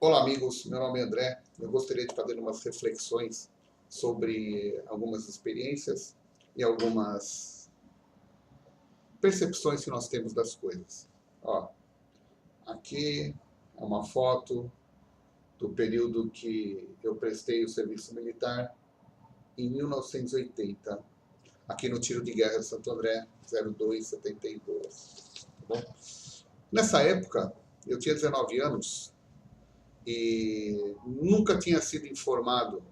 Olá, amigos. Meu nome é André. Eu gostaria de fazer umas reflexões sobre algumas experiências e algumas percepções que nós temos das coisas. Ó, aqui é uma foto do período que eu prestei o serviço militar em 1980, aqui no Tiro de Guerra de Santo André, 0272. Tá bom? Nessa época, eu tinha 19 anos e nunca tinha sido informado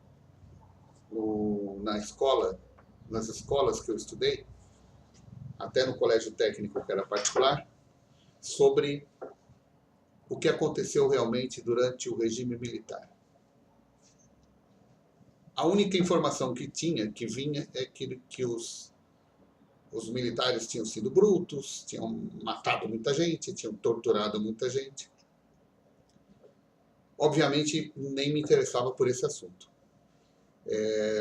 na escola, nas escolas que eu estudei, até no colégio técnico que era particular, sobre o que aconteceu realmente durante o regime militar. A única informação que vinha, é que os militares tinham sido brutos, tinham matado muita gente, tinham torturado muita gente. Obviamente, nem me interessava por esse assunto.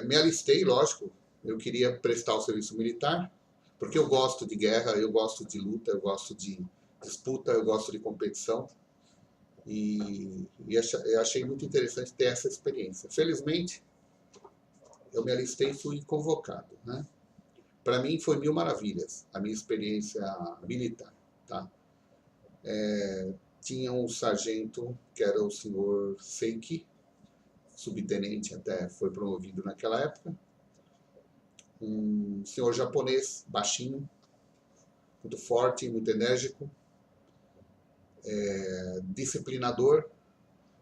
Me alistei, lógico, eu queria prestar o serviço militar, porque eu gosto de guerra, eu gosto de luta, eu gosto de disputa, eu gosto de competição. Eu achei muito interessante ter essa experiência. Felizmente, eu me alistei e fui convocado, né? Para mim foi mil maravilhas a minha experiência militar, tá? Tinha um sargento que era o senhor Seiki, subtenente até foi promovido naquela época, um senhor japonês baixinho, muito forte, muito enérgico, disciplinador,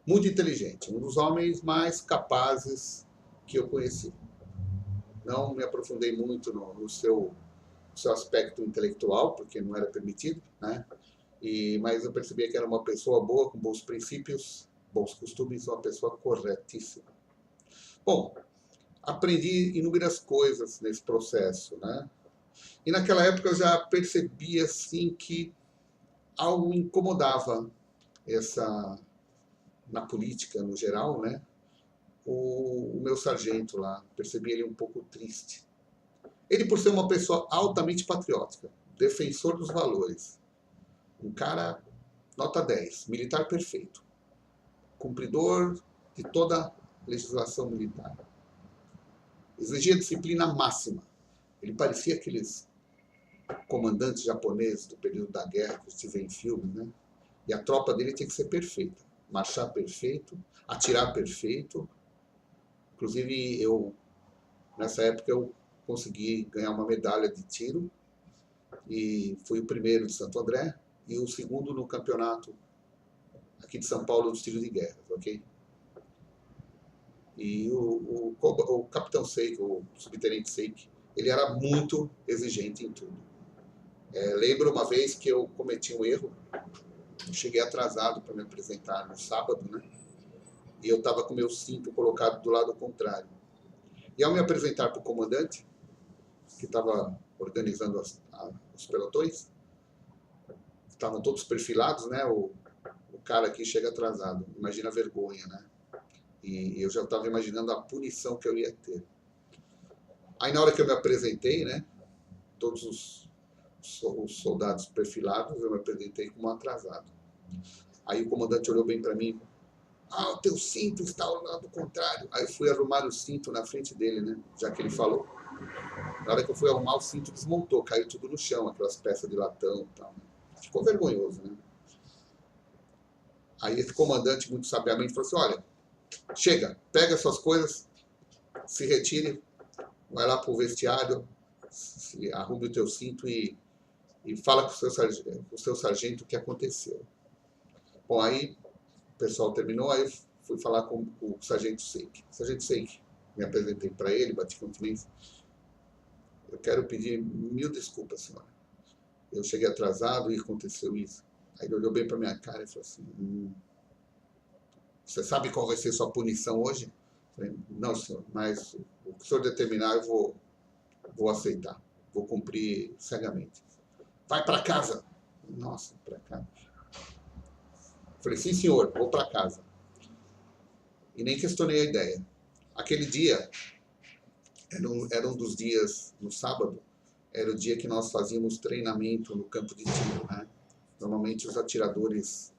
muito inteligente, um dos homens mais capazes que eu conheci. Não me aprofundei muito no seu aspecto intelectual, porque não era permitido, né? Mas eu percebia que era uma pessoa boa, com bons princípios, bons costumes, uma pessoa corretíssima. Bom, aprendi inúmeras coisas nesse processo, né? E naquela época eu já percebia assim que algo me incomodava na política no geral, né? O meu sargento lá, percebi ele um pouco triste. Ele, por ser uma pessoa altamente patriótica, defensor dos valores, um cara nota 10, militar perfeito, cumpridor de toda a legislação militar, exigia disciplina máxima. Ele parecia aqueles comandantes japoneses do período da guerra que se vê em filmes, né? E a tropa dele tinha que ser perfeita, marchar perfeito, atirar perfeito. Inclusive, nessa época eu consegui ganhar uma medalha de tiro e fui o primeiro de Santo André e o segundo no campeonato aqui de São Paulo dos tiros de guerra, ok? E o capitão Seiki, o subtenente Seiki, ele era muito exigente em tudo. Lembro uma vez que eu cometi um erro, cheguei atrasado para me apresentar no sábado, né? E eu estava com meu cinto colocado do lado contrário. E ao me apresentar para o comandante, que estava organizando os pelotões, estavam todos perfilados, né? O cara aqui chega atrasado, imagina a vergonha, né? E eu já estava imaginando a punição que eu ia ter. Aí na hora que eu me apresentei, né? Todos os soldados perfilados, eu me apresentei como atrasado. Aí o comandante olhou bem para mim. O teu cinto está ao lado contrário. Aí eu fui arrumar o cinto na frente dele, né? Já que ele falou. Na hora que eu fui arrumar, o cinto desmontou, caiu tudo no chão, aquelas peças de latão e tal. Ficou vergonhoso, né? Aí esse comandante, muito sabiamente, falou assim, olha, chega, pega suas coisas, se retire, vai lá pro vestiário, arrume o teu cinto e fala com o seu sargento o que aconteceu. Bom, aí o pessoal terminou, aí eu fui falar com o sargento Seiki. Sargento Seiki, me apresentei para ele, bati continência. Eu quero pedir mil desculpas, senhora. Eu cheguei atrasado e aconteceu isso. Aí ele olhou bem para minha cara e falou assim, você sabe qual vai ser sua punição hoje? Eu falei, não, senhor, mas o que o senhor determinar eu vou aceitar. Vou cumprir cegamente. Vai para casa. Nossa, para casa. Falei, sim, senhor, vou para casa. E nem questionei a ideia. Aquele dia, era um dos dias, no sábado, era o dia que nós fazíamos treinamento no campo de tiro, né? Normalmente os atiradores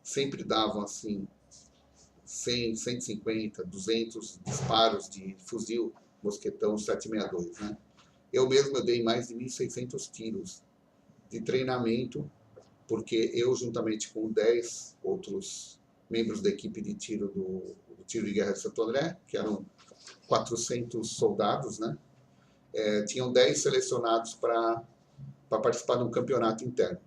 sempre davam assim 100, 150, 200 disparos de fuzil mosquetão 762, né? Eu dei mais de 1.600 tiros de treinamento, porque eu, juntamente com 10 outros membros da equipe de tiro do Tiro de Guerra de Santo André, que eram 400 soldados, né? Tinham 10 selecionados para participar de um campeonato interno.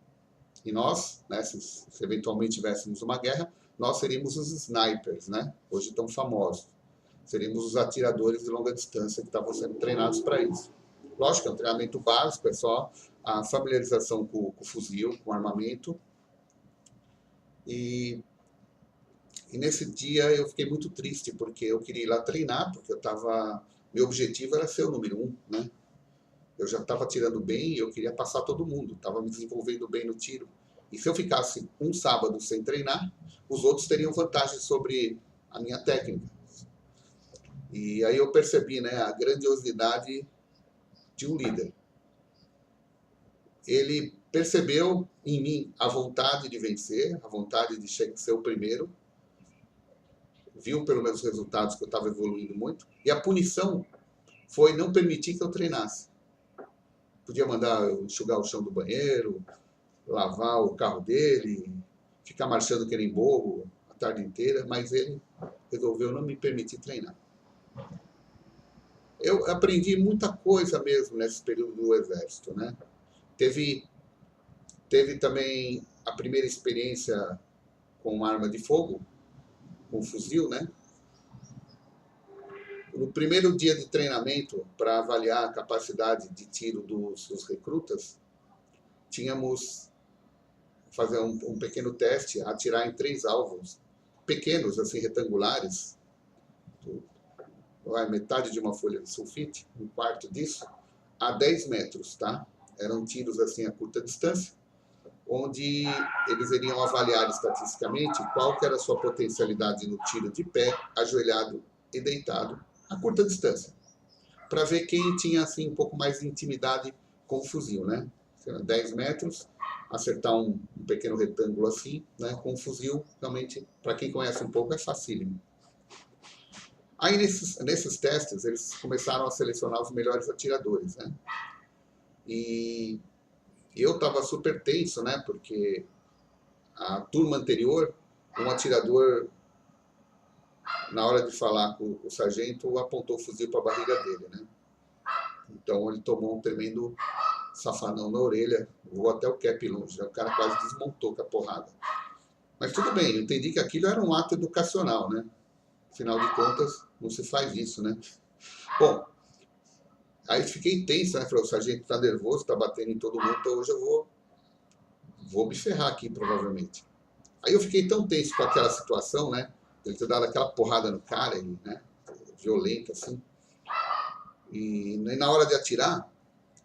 E nós, né, se eventualmente tivéssemos uma guerra, nós seríamos os snipers, né? Hoje tão famosos. Seríamos os atiradores de longa distância que estavam sendo treinados para isso. Lógico, é um treinamento básico, é só a familiarização com o fuzil, com o armamento. E nesse dia eu fiquei muito triste, porque eu queria ir lá treinar, porque meu objetivo era ser o número 1, né? Eu já estava tirando bem e eu queria passar todo mundo, estava me desenvolvendo bem no tiro. E se eu ficasse um sábado sem treinar, os outros teriam vantagem sobre a minha técnica. E aí eu percebi, né, a grandiosidade de um líder. Ele percebeu em mim a vontade de vencer, a vontade de ser o primeiro, viu pelos meus resultados que eu estava evoluindo muito, e a punição foi não permitir que eu treinasse. Podia mandar eu enxugar o chão do banheiro, lavar o carro dele, ficar marchando que nem bobo a tarde inteira, mas ele resolveu não me permitir treinar. Eu aprendi muita coisa mesmo nesse período do exército, né? Teve também a primeira experiência com arma de fogo, com fuzil, né? No primeiro dia de treinamento, para avaliar a capacidade de tiro dos recrutas, tínhamos fazer um pequeno teste, atirar em 3 alvos, pequenos, assim, retangulares, metade de uma folha de sulfite, um quarto disso, a 10 metros, tá? Eram tiros, assim, a curta distância, onde eles iriam avaliar estatisticamente qual que era a sua potencialidade no tiro de pé, ajoelhado e deitado, a curta distância, para ver quem tinha, assim, um pouco mais de intimidade com o fuzil, né? 10 metros, acertar um pequeno retângulo assim, né, com um fuzil, realmente, para quem conhece um pouco, é facílimo. Aí, nesses testes, eles começaram a selecionar os melhores atiradores, né? E eu estava super tenso, né, porque a turma anterior, um atirador, na hora de falar com o sargento, apontou o fuzil para a barriga dele, né? Então, ele tomou um tremendo safanão na orelha, voou até o cap longe, o cara quase desmontou com a porrada. Mas tudo bem, eu entendi que aquilo era um ato educacional, né? Afinal de contas, não se faz isso, né? Bom, aí fiquei tenso, né? Falei, o sargento tá nervoso, tá batendo em todo mundo, então hoje eu vou me ferrar aqui, provavelmente. Aí eu fiquei tão tenso com aquela situação, né? Ele ter dado aquela porrada no cara, né? Violenta, assim. E na hora de atirar,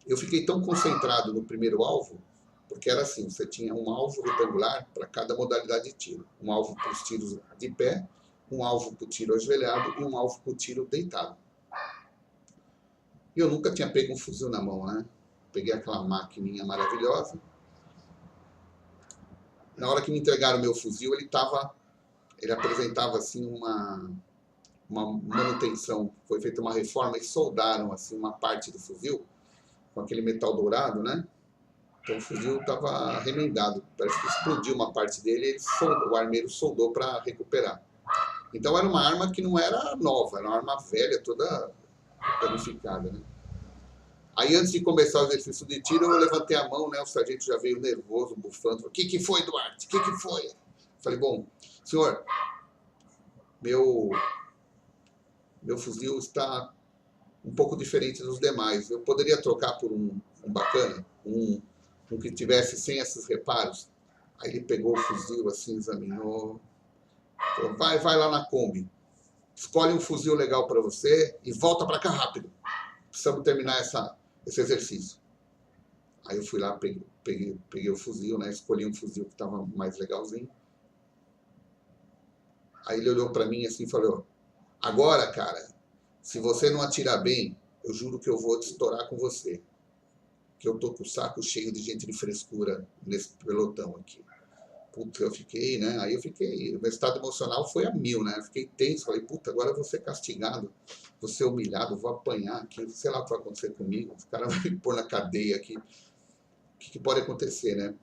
eu fiquei tão concentrado no primeiro alvo, porque era assim, você tinha um alvo retangular para cada modalidade de tiro. Um alvo para os tiros de pé, um alvo para o tiro ajoelhado e um alvo para o tiro deitado. E eu nunca tinha pego um fuzil na mão, né? Peguei aquela maquininha maravilhosa. Na hora que me entregaram o meu fuzil, ele apresentava assim uma manutenção. Foi feita uma reforma e soldaram assim uma parte do fuzil com aquele metal dourado, né? Então o fuzil estava remendado, parece que explodiu uma parte dele e o armeiro soldou para recuperar. Então era uma arma que não era nova, era uma arma velha, toda danificada, né? Aí antes de começar o exercício de tiro, eu levantei a mão, né? O sargento já veio nervoso, bufando, falou, o que foi, Duarte? O que foi? Falei, bom, senhor, meu fuzil está um pouco diferente dos demais. Eu poderia trocar por um bacana, um que tivesse sem esses reparos? Aí ele pegou o fuzil assim, examinou, falou, vai lá na Kombi, escolhe um fuzil legal para você e volta para cá rápido. Precisamos terminar esse exercício. Aí eu fui lá, peguei o fuzil, né? Escolhi um fuzil que estava mais legalzinho. Aí ele olhou para mim assim e falou, agora, cara, se você não atirar bem, eu juro que eu vou te estourar com você. Que eu tô com o saco cheio de gente de frescura nesse pelotão aqui. Putz, eu fiquei, né? Aí eu fiquei, o meu estado emocional foi a mil, né? Eu fiquei tenso, falei, puta, agora eu vou ser castigado, vou ser humilhado, vou apanhar aqui, sei lá o que vai acontecer comigo, o cara vai me pôr na cadeia aqui, o que pode acontecer, né?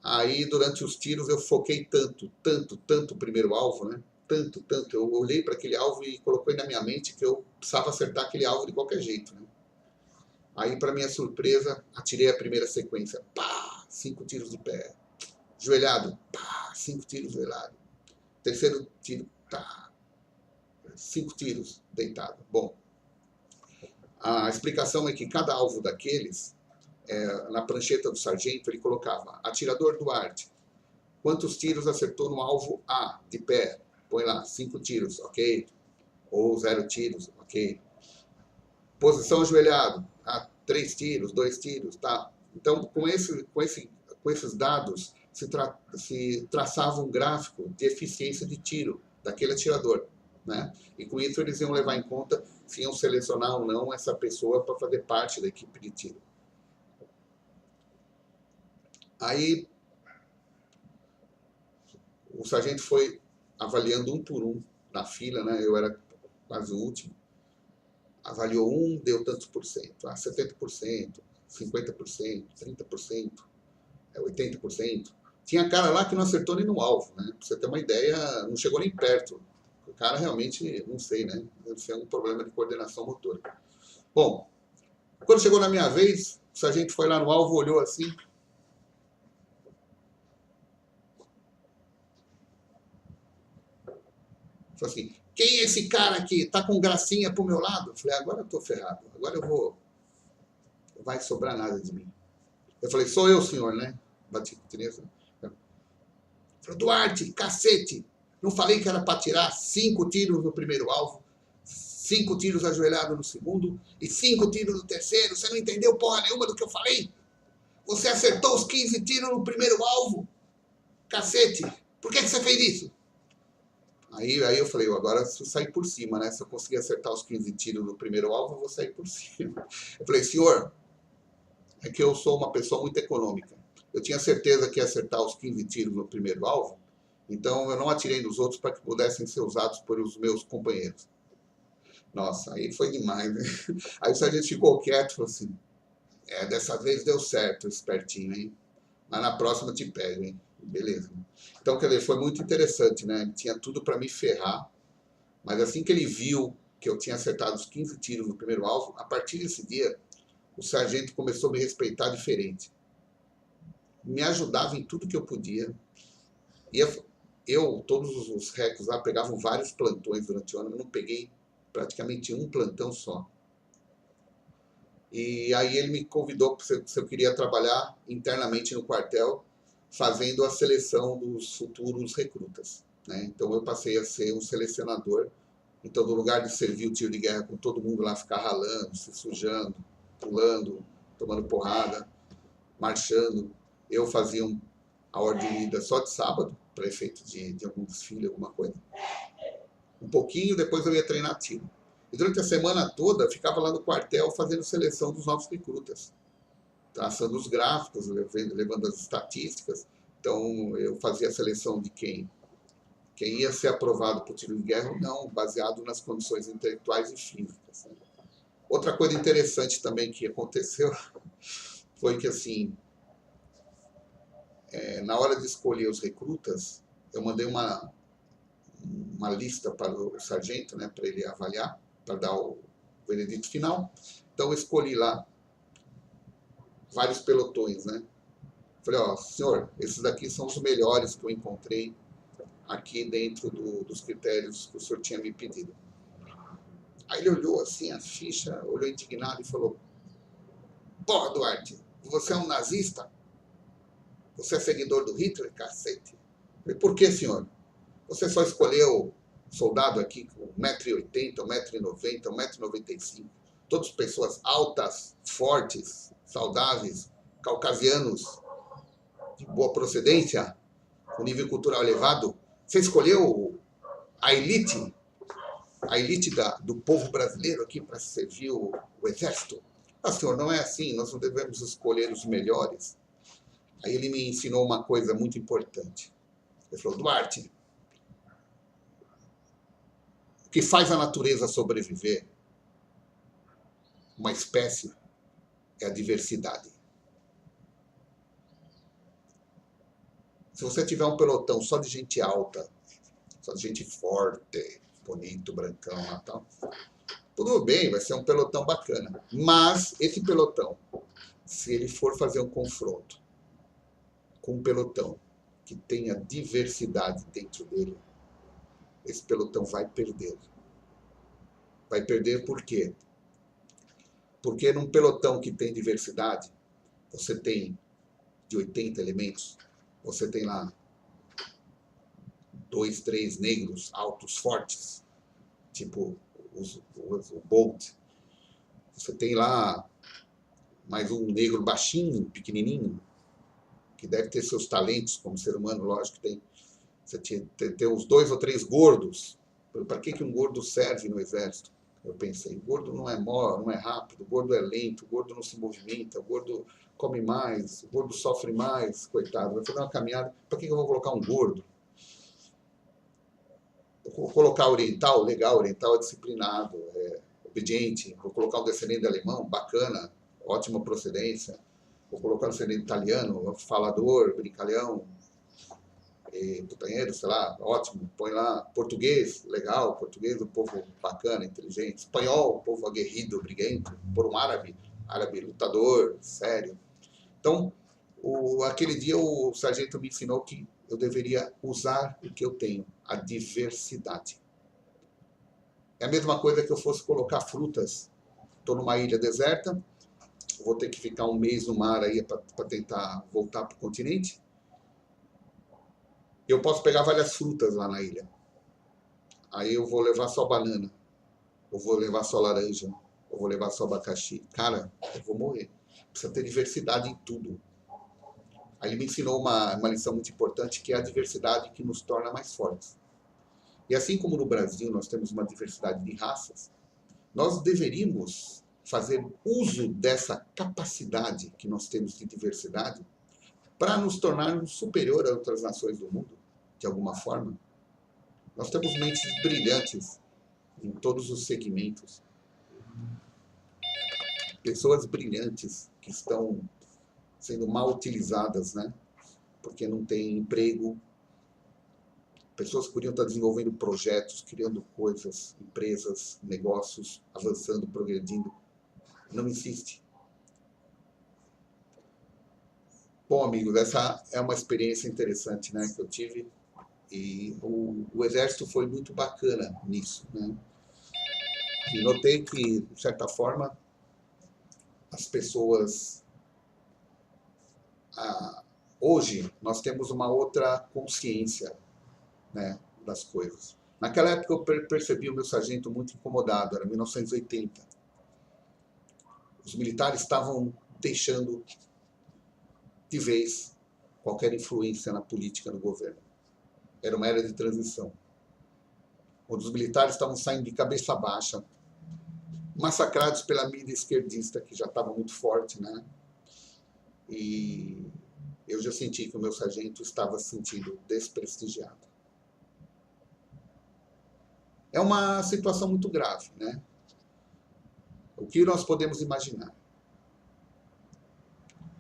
Aí, durante os tiros, eu foquei tanto o primeiro alvo, né? Tanto. Eu olhei para aquele alvo e coloquei na minha mente que eu precisava acertar aquele alvo de qualquer jeito, né? Aí, para minha surpresa, atirei a primeira sequência. Pá! 5 tiros de pé. Joelhado. Pá! 5 tiros joelhado. Terceiro tiro. Pá! 5 tiros deitado. Bom, a explicação é que cada alvo daqueles, na prancheta do sargento, ele colocava atirador Duarte. Quantos tiros acertou no alvo A, de pé? Põe lá, 5 tiros, ok. Ou 0 tiros, ok. Posição ajoelhado, 3 tiros, 2 tiros, tá. Então, com esses dados, se traçava um gráfico de eficiência de tiro daquele atirador, né? E com isso eles iam levar em conta se iam selecionar ou não essa pessoa para fazer parte da equipe de tiro. Aí, o sargento foi avaliando um por um na fila, né? Eu era quase o último. Avaliou um, deu tantos por cento. 70%, 50%, 30%, 80%. Tinha cara lá que não acertou nem no alvo, né? Pra você ter uma ideia, não chegou nem perto. O cara realmente, não sei, né? Deve ser um problema de coordenação motora. Bom, quando chegou na minha vez, o sargento foi lá no alvo, olhou assim. Falou assim, quem é esse cara aqui? Tá com gracinha pro meu lado? Eu falei, agora eu tô ferrado. Agora eu vou... Não vai sobrar nada de mim. Eu falei, sou eu, senhor, né? Bati continência. Falei, Duarte, cacete! Não falei que era para tirar 5 tiros no primeiro alvo, 5 tiros ajoelhado no segundo e 5 tiros no terceiro? Você não entendeu porra nenhuma do que eu falei? Você acertou os 15 tiros no primeiro alvo? Cacete! Por que você fez isso? Aí eu falei, agora se eu sair por cima, né? Se eu conseguir acertar os 15 tiros no primeiro alvo, eu vou sair por cima. Eu falei, senhor, é que eu sou uma pessoa muito econômica. Eu tinha certeza que ia acertar os 15 tiros no primeiro alvo, então eu não atirei nos outros para que pudessem ser usados por os meus companheiros. Nossa, aí foi demais, né? Aí o sargento ficou quieto e falou assim, dessa vez deu certo, espertinho, hein? Mas na próxima eu te pego, hein? Beleza. Então, quer dizer, foi muito interessante, né? Ele tinha tudo para me ferrar, mas assim que ele viu que eu tinha acertado os 15 tiros no primeiro alvo, a partir desse dia, o sargento começou a me respeitar diferente. Me ajudava em tudo que eu podia. Todos os recos lá, pegavam vários plantões durante o ano, eu não peguei praticamente um plantão só. E aí ele me convidou se eu queria trabalhar internamente no quartel, fazendo a seleção dos futuros recrutas, né? Então eu passei a ser um selecionador. Então, no lugar de servir o tiro de guerra com todo mundo lá ficar ralando, se sujando, pulando, tomando porrada, marchando, eu fazia a ordem de ida só de sábado, para efeito de algum desfile, alguma coisa. Um pouquinho, depois eu ia treinar tiro. E durante a semana toda, ficava lá no quartel fazendo seleção dos novos recrutas, traçando os gráficos, levando as estatísticas. Então, eu fazia a seleção de quem ia ser aprovado para o tiro de guerra ou não, baseado nas condições intelectuais e físicas. Outra coisa interessante também que aconteceu foi que, assim, na hora de escolher os recrutas, eu mandei uma lista para o sargento, né, para ele avaliar, para dar o veredito final. Então, eu escolhi lá vários pelotões, né? Falei, ó, senhor, esses daqui são os melhores que eu encontrei aqui dentro dos critérios que o senhor tinha me pedido. Aí ele olhou assim a ficha, olhou indignado e falou, porra, Duarte, você é um nazista? Você é seguidor do Hitler, cacete? Eu falei, por que, senhor? Você só escolheu soldado aqui com 1,80 m, 1,90 m, 1,95 m, todas pessoas altas, fortes, saudáveis, caucasianos, de boa procedência, com nível cultural elevado. Você escolheu a elite do povo brasileiro aqui para servir o exército? Ah, senhor, não é assim, nós não devemos escolher os melhores. Aí ele me ensinou uma coisa muito importante. Ele falou, Duarte, o que faz a natureza sobreviver, uma espécie, é a diversidade. Se você tiver um pelotão só de gente alta, só de gente forte, bonito, brancão, tal, tudo bem, vai ser um pelotão bacana. Mas esse pelotão, se ele for fazer um confronto com um pelotão que tenha diversidade dentro dele, esse pelotão vai perder. Vai perder por quê? Porque num pelotão que tem diversidade, você tem de 80 elementos, você tem lá 2, 3 negros altos, fortes, tipo o Bolt. Você tem lá mais um negro baixinho, pequenininho, que deve ter seus talentos como ser humano, lógico que tem. Você tem uns 2 ou 3 gordos. Para que um gordo serve no exército? Eu pensei, o gordo não é rápido, o gordo é lento, o gordo não se movimenta, o gordo come mais, o gordo sofre mais, coitado. Vai fazer uma caminhada, para que eu vou colocar um gordo? Vou colocar oriental, legal, oriental é disciplinado, é obediente. Vou colocar um descendente alemão, bacana, ótima procedência. Vou colocar um descendente italiano, falador, brincalhão, putanheiro, sei lá, ótimo. Põe lá português, legal, português, um povo bacana, inteligente. Espanhol, um povo aguerrido, briguento. Por um árabe, árabe lutador, sério. Então, aquele dia o sargento me ensinou que eu deveria usar o que eu tenho, a diversidade. É a mesma coisa que eu fosse colocar frutas. Estou numa ilha deserta, vou ter que ficar um mês no mar aí para tentar voltar para o continente. Eu posso pegar várias frutas lá na ilha. Aí eu vou levar só banana, eu vou levar só laranja, eu vou levar só abacaxi. Cara, eu vou morrer. Precisa ter diversidade em tudo. Aí ele me ensinou uma lição muito importante, que é a diversidade que nos torna mais fortes. E assim como no Brasil nós temos uma diversidade de raças, nós deveríamos fazer uso dessa capacidade que nós temos de diversidade para nos tornarmos superior a outras nações do mundo, de alguma forma. Nós temos mentes brilhantes em todos os segmentos. Pessoas brilhantes que estão sendo mal utilizadas, né? Porque não tem emprego. Pessoas que podiam estar desenvolvendo projetos, criando coisas, empresas, negócios, avançando, progredindo. Não existe. Bom, amigos, essa é uma experiência interessante, né, que eu tive. E o Exército foi muito bacana nisso, né? E notei que, de certa forma, as pessoas... hoje, nós temos uma outra consciência, né, das coisas. Naquela época eu percebi o meu sargento muito incomodado, era 1980. Os militares estavam deixando de vez qualquer influência na política do governo. Era uma era de transição, onde os militares estavam saindo de cabeça baixa, massacrados pela mídia esquerdista, que já estava muito forte, né? E eu já senti que o meu sargento estava se sentindo desprestigiado. É uma situação muito grave, né? O que nós podemos imaginar?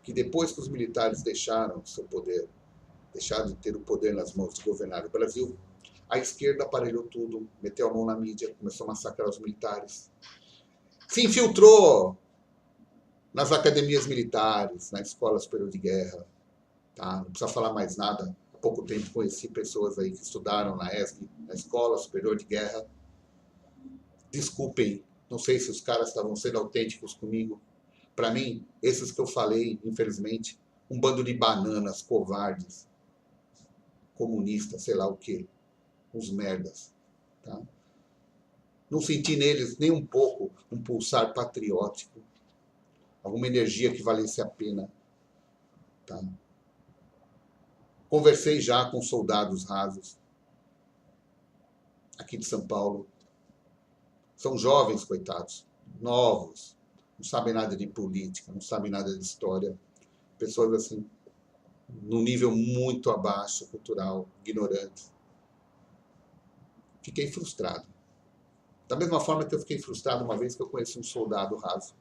Que depois que os militares deixaram seu poder, deixaram de ter o poder nas mãos de governar o Brasil, a esquerda aparelhou tudo, meteu a mão na mídia, começou a massacrar os militares. Se infiltrou nas academias militares, na Escola Superior de Guerra. Tá? Não precisa falar mais nada. Há pouco tempo conheci pessoas aí que estudaram na ESG, na Escola Superior de Guerra. Desculpem, não sei se os caras estavam sendo autênticos comigo. Para mim, esses que eu falei, infelizmente, um bando de bananas, covardes, comunistas, sei lá o quê, uns merdas. Tá? Não senti neles nem um pouco um pulsar patriótico, alguma energia que valesse a pena. Tá? Conversei já com soldados rasos aqui de São Paulo. São jovens, coitados, novos, não sabem nada de política, não sabem nada de história. Pessoas assim. num nível muito abaixo, cultural, ignorante. Fiquei frustrado. Da mesma forma que eu fiquei frustrado uma vez que eu conheci um soldado raso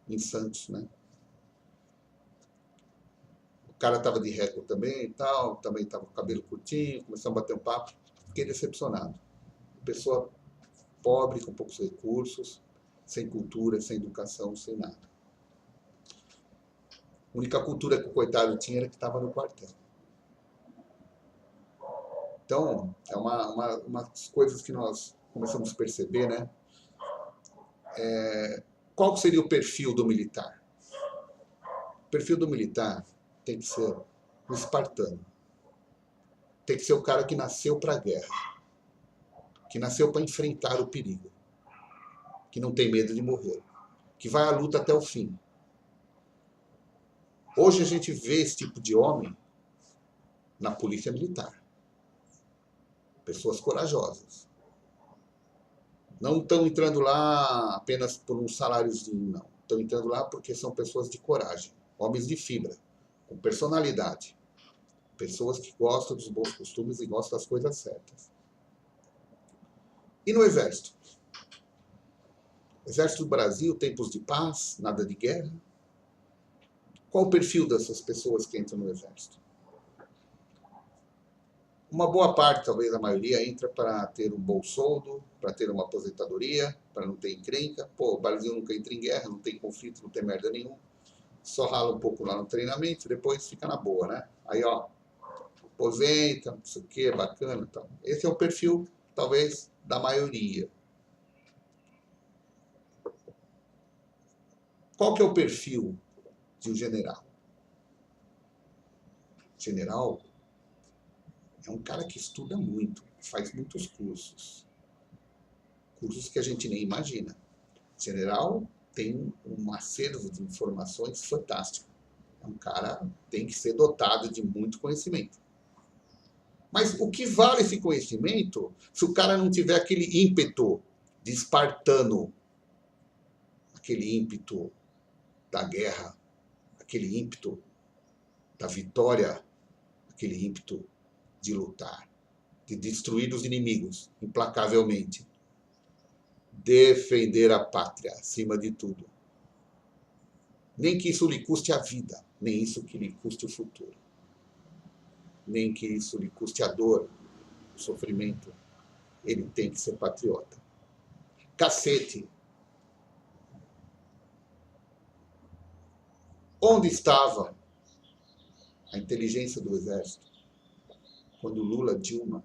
em Santos, né? O cara estava de recorde também e tal, também estava com o cabelo curtinho, começamos a bater um papo. Fiquei decepcionado. Pessoa pobre, com poucos recursos, sem cultura, sem educação, sem nada. A única cultura que o coitado tinha era que estava no quartel. Então, é umas coisas que nós começamos a perceber, né? Qual seria o perfil do militar? O perfil do militar tem que ser o espartano. Tem que ser o cara que nasceu para a guerra, que nasceu para enfrentar o perigo, que não tem medo de morrer, que vai à luta até o fim. Hoje a gente vê esse tipo de homem na polícia militar. Pessoas corajosas. Não estão entrando lá apenas por um saláriozinho, não. Estão entrando lá porque são pessoas de coragem, homens de fibra, com personalidade. Pessoas que gostam dos bons costumes e gostam das coisas certas. E no Exército? Exército do Brasil, tempos de paz, nada de guerra. Qual o perfil dessas pessoas que entram no Exército? Uma boa parte, talvez a maioria, entra para ter um bom soldo, para ter uma aposentadoria, para não ter encrenca. Pô, o Brasil nunca entra em guerra, não tem conflito, não tem merda nenhuma. Só rala um pouco lá no treinamento, depois fica na boa, né? Aí, ó, aposenta, não sei o que, bacana e tal. Esse é o perfil, talvez, da maioria. Qual que é o perfil de um general? General é um cara que estuda muito, faz muitos cursos. Cursos que a gente nem imagina. General tem um acervo de informações fantástico. É um cara que tem que ser dotado de muito conhecimento. Mas o que vale esse conhecimento se o cara não tiver aquele ímpeto de espartano, aquele ímpeto da guerra, aquele ímpeto da vitória, aquele ímpeto de lutar, de destruir os inimigos implacavelmente, defender a pátria acima de tudo. Nem que isso lhe custe a vida, nem isso que lhe custe o futuro. Nem que isso lhe custe a dor, o sofrimento. Ele tem que ser patriota. Cacete! Onde estava a inteligência do Exército quando Lula, Dilma,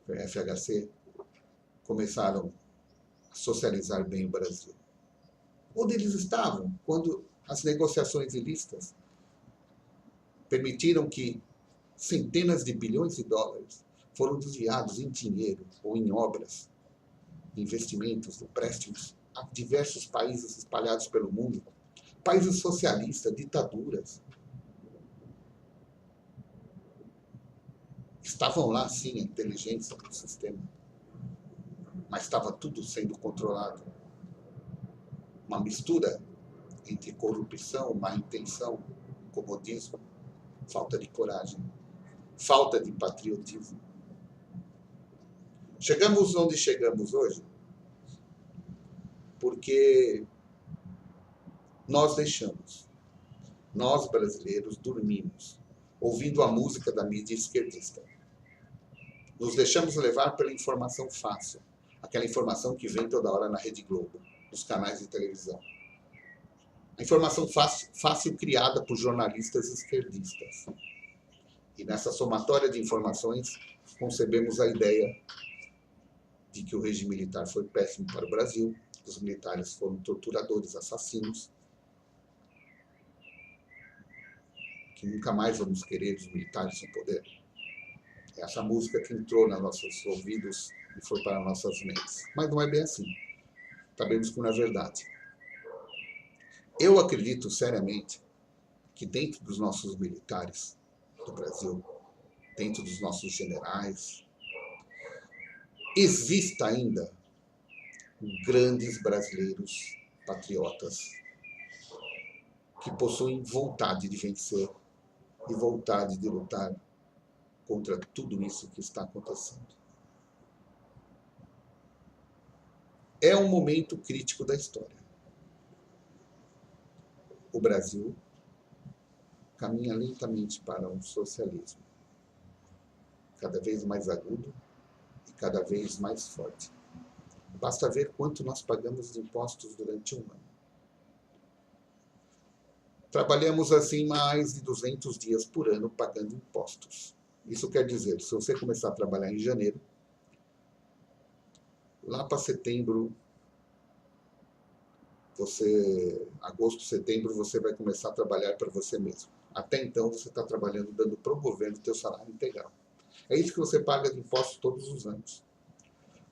FHC, começaram a socializar bem o Brasil? Onde eles estavam quando as negociações ilícitas permitiram que centenas de bilhões de dólares foram desviados em dinheiro ou em obras, investimentos, empréstimos a diversos países espalhados pelo mundo, países socialistas, ditaduras. Estavam lá, sim, a inteligência do sistema, mas estava tudo sendo controlado. Uma mistura entre corrupção, má intenção, comodismo, falta de coragem, falta de patriotismo. Chegamos onde chegamos hoje porque nós deixamos, nós brasileiros dormimos, ouvindo a música da mídia esquerdista. Nos deixamos levar pela informação fácil, aquela informação que vem toda hora na Rede Globo, nos canais de televisão. A informação fácil criada por jornalistas esquerdistas. E nessa somatória de informações, concebemos a ideia de que o regime militar foi péssimo para o Brasil, que os militares foram torturadores, assassinos, que nunca mais vamos querer os militares no poder. É essa música que entrou nos nossos ouvidos e foi para nossas mentes. Mas não é bem assim. Sabemos que não é verdade. Eu acredito seriamente que dentro dos nossos militares do Brasil, dentro dos nossos generais, exista ainda grandes brasileiros patriotas que possuem vontade de vencer e vontade de lutar contra tudo isso que está acontecendo. É um momento crítico da história. O Brasil caminha lentamente para um socialismo, cada vez mais agudo e cada vez mais forte. Basta ver quanto nós pagamos de impostos durante um ano. Trabalhamos assim mais de 200 dias por ano pagando impostos. Isso quer dizer, se você começar a trabalhar em janeiro, lá para setembro, agosto, setembro, você vai começar a trabalhar para você mesmo. Até então, você está trabalhando, dando para o governo o teu salário integral. É isso que você paga de impostos todos os anos.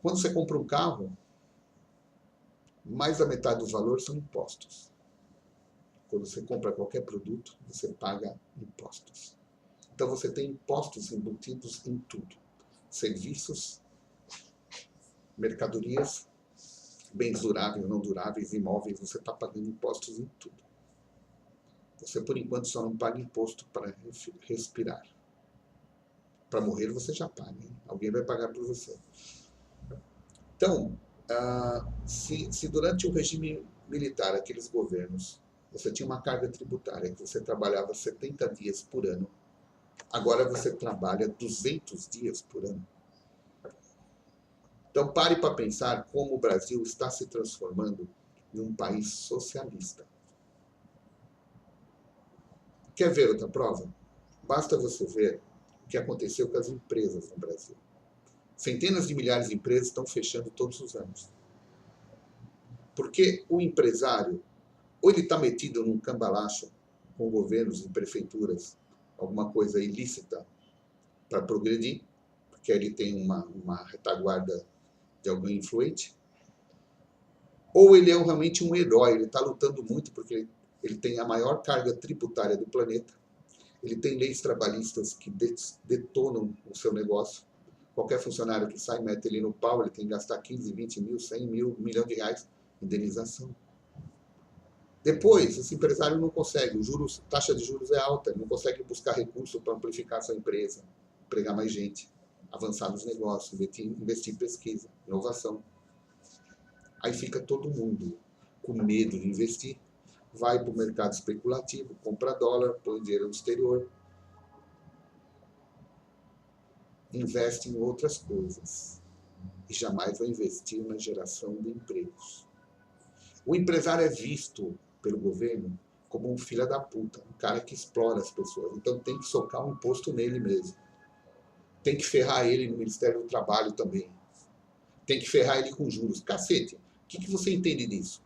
Quando você compra um carro, mais da metade do valor são impostos. Quando você compra qualquer produto, você paga impostos. Então, você tem impostos embutidos em tudo. Serviços, mercadorias, bens duráveis, não duráveis, imóveis, você está pagando impostos em tudo. Você, por enquanto, só não paga imposto para respirar. Para morrer, você já paga, hein? Alguém vai pagar por você. Então, se durante o regime militar, aqueles governos, você tinha uma carga tributária, que você trabalhava 70 dias por ano, agora você trabalha 200 dias por ano. Então, pare para pensar como o Brasil está se transformando em um país socialista. Quer ver outra prova? Basta você ver o que aconteceu com as empresas no Brasil. Centenas de milhares de empresas estão fechando todos os anos. Porque o empresário, ou ele está metido num cambalacho com governos e prefeituras, alguma coisa ilícita para progredir, porque ele tem uma retaguarda de alguém influente, ou ele é realmente um herói, ele está lutando muito porque ele tem a maior carga tributária do planeta, ele tem leis trabalhistas que detonam o seu negócio. Qualquer funcionário que sai, mete ele no pau, ele tem que gastar 15, 20 mil, 100 mil, R$1 milhão de indenização. Depois, esse empresário não consegue, taxa de juros é alta, ele não consegue buscar recurso para amplificar sua empresa, empregar mais gente, avançar nos negócios, investir em pesquisa, inovação. Aí fica todo mundo com medo de investir, vai para o mercado especulativo, compra dólar, põe dinheiro no exterior, investe em outras coisas e jamais vai investir na geração de empregos. O empresário é visto pelo governo como um filho da puta, um cara que explora as pessoas. Então tem que socar um imposto nele mesmo. Tem que ferrar ele no Ministério do Trabalho também. Tem que ferrar ele com juros. Cacete, o que você entende disso?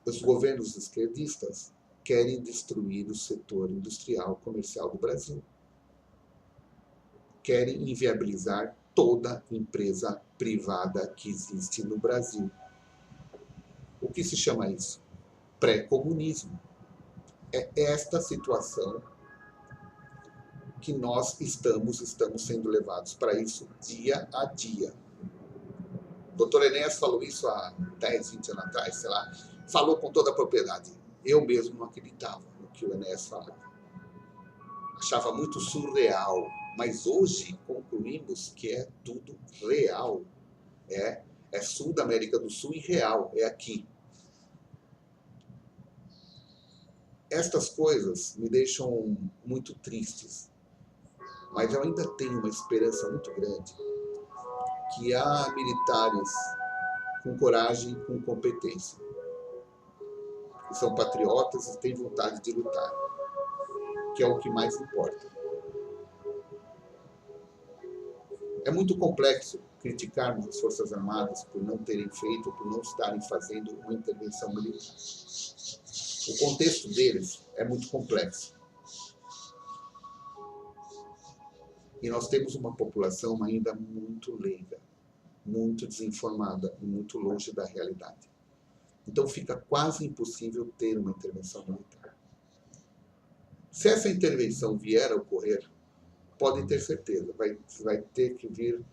Os governos esquerdistas querem destruir o setor industrial comercial do Brasil. Querem inviabilizar toda empresa privada que existe no Brasil. O que se chama isso? Pré-comunismo. É esta situação que nós estamos sendo levados para isso dia a dia. O Dr. Enéas falou isso há 10, 20 anos atrás, sei lá, falou com toda a propriedade. Eu mesmo não acreditava no que o Enéas falava. Achava muito surreal, mas hoje concluímos que é tudo real. É sul da América do Sul e real, é aqui. Estas coisas me deixam muito tristes, mas eu ainda tenho uma esperança muito grande que há militares com coragem, com competência, que são patriotas e têm vontade de lutar, que é o que mais importa. É muito complexo criticarmos as Forças Armadas por não terem feito, por não estarem fazendo uma intervenção militar. O contexto deles é muito complexo. E nós temos uma população ainda muito leiga, muito desinformada e muito longe da realidade. Então fica quase impossível ter uma intervenção militar. Se essa intervenção vier a ocorrer, podem ter certeza, vai ter que vir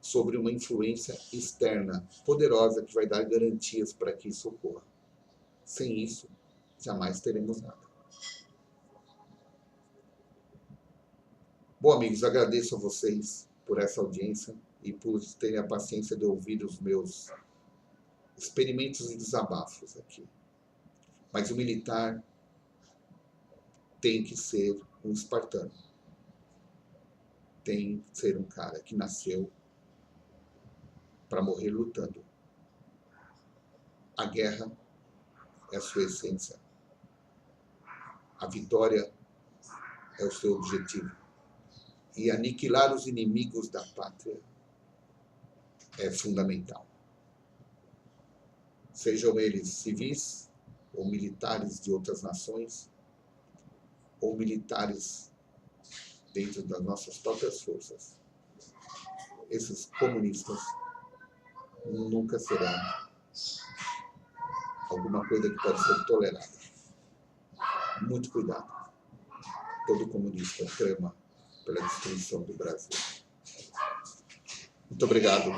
sobre uma influência externa poderosa que vai dar garantias para que isso ocorra. Sem isso, jamais teremos nada. Bom, amigos, agradeço a vocês por essa audiência e por terem a paciência de ouvir os meus experimentos e desabafos aqui. Mas o militar tem que ser um espartano. Tem que ser um cara que nasceu para morrer lutando. A guerra é a sua essência. A vitória é o seu objetivo. E aniquilar os inimigos da pátria é fundamental. Sejam eles civis ou militares de outras nações, ou militares dentro das nossas próprias forças. Esses comunistas nunca serão alguma coisa que pode ser tolerada. Muito cuidado. Todo comunista trama pela destruição do Brasil. Muito obrigado.